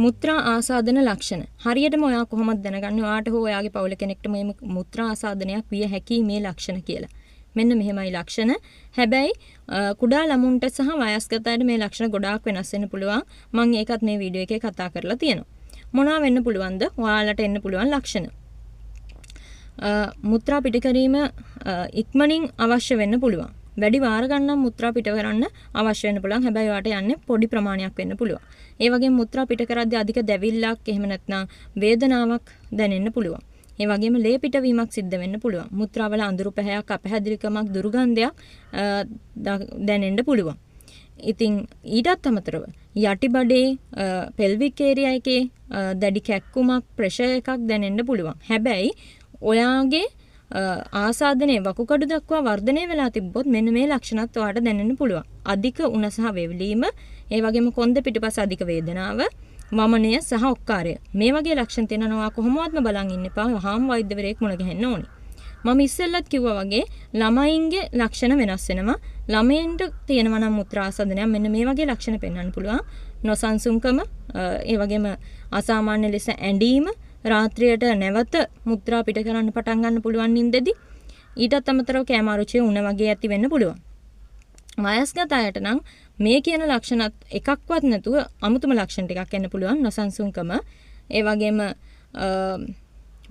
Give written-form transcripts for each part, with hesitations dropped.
මුත්‍රා ආසාදන ලක්ෂණ. හරියටම ඔයා කොහොමද දැනගන්නේ ඔයාට හෝ ඔයාගේ පවුල කෙනෙක්ට මේ මුත්‍රා ආසාදනයක් විය හැකි මේ ලක්ෂණ කියලා. මෙන්න මෙහෙමයි ලක්ෂණ. හැබැයි කුඩා ළමුන්ට සහ වයස්ගත අයට මේ ලක්ෂණ ගොඩාක් වෙනස් වෙන්න පුළුවන්. මම ඒකත් මේ වීඩියෝ එකේ කතා කරලා තියෙනවා. මොනවා වෙන්න පුළුවන්ද? ඔයාලට එන්න පුළුවන් ලක්ෂණ. මුත්‍රා පිටකිරීම ඉක්මනින් අවශ්‍ය වෙන්න පුළුවන්. වැඩි වාර ගණන් මුත්‍රා පිට කරන්න අවශ්‍ය වෙන්න පුළුවන්. හැබැයි ඔයාට යන්නේ පොඩි ප්‍රමාණයක් වෙන්න පුළුවන්. ඒ වගේම මුත්‍රා පිට කරද්දී අධික දැවිල්ලක් එහෙම නැත්නම් වේදනාවක් දැනෙන්න පුළුවන්. ඒ වගේම ලේ පිටවීමක් සිද්ධ වෙන්න පුළුවන්. මුත්‍රාවල අඳුරු පැහැයක්, අපහැදිලිකමක්, දුර්ගන්ධයක් දැනෙන්න පුළුවන්. ඉතින් ඊටත් අමතරව යටිබඩේ පෙල්වික් ඒරියා එකේ දැඩි කැක්කුමක්, ප්‍රෙෂර් එකක් දැනෙන්න පුළුවන්. හැබැයි ඔයාගේ ආසාදනයේ වකුගඩු දක්වා වර්ධනය වෙලා තිබ්බොත් මෙන්න මේ ලක්ෂණත් ඔයාලට දැනෙන්න පුළුවන්. අධික උණ සහ වෙවලීම, ඒ වගේම කොන්ද පිටුපස අධික වේදනාව, වමනය සහ ඔක්කාරය. මේ වගේ ලක්ෂණ තියෙනවා කොහොමවත්ම බලන් ඉන්න එපා. වහාම වෛද්‍යවරයෙක් මුණ ගැහෙන්න ඕනේ. මම ඉස්සෙල්ලත් කිව්වා වගේ ළමයින්ගේ ලක්ෂණ වෙනස් වෙනවා. ළමයින්ට තියෙනවා නම් මුත්‍රා ආසාදනයක් මෙන්න මේ වගේ ලක්ෂණ පෙන්වන්න පුළුවන්. නොසන්සුන්කම, ඒ වගේම අසාමාන්‍ය ලෙස ඇඬීම, රාත්‍රියට නැවත මුත්‍රා පිට කරන්න පටන් ගන්න පුළුවන් නින්දෙදි. ඊටත් අමතරව කැම අරුචිය උණ වගේ ඇති වෙන්න පුළුවන්. වයස්ගත අයට නම් මේ කියන ලක්ෂණත් එකක්වත් නැතුව අමුතුම ලක්ෂණ ටිකක් එන්න පුළුවන්. නොසන්සුන්කම, ඒ වගේම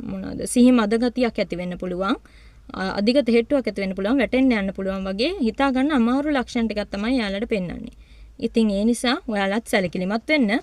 මොනවාද සිහි මද ගතියක් ඇති වෙන්න පුළුවන්. අධික තෙහෙට්ටුවක් ඇති වෙන්න පුළුවන්. වැටෙන්න යන්න පුළුවන් වගේ හිතා ගන්න අමාරු ලක්ෂණ ටිකක් තමයි යාළට පෙන්වන්නේ. ඉතින් ඒ නිසා ඔයාලත් සැලකිලිමත් වෙන්න.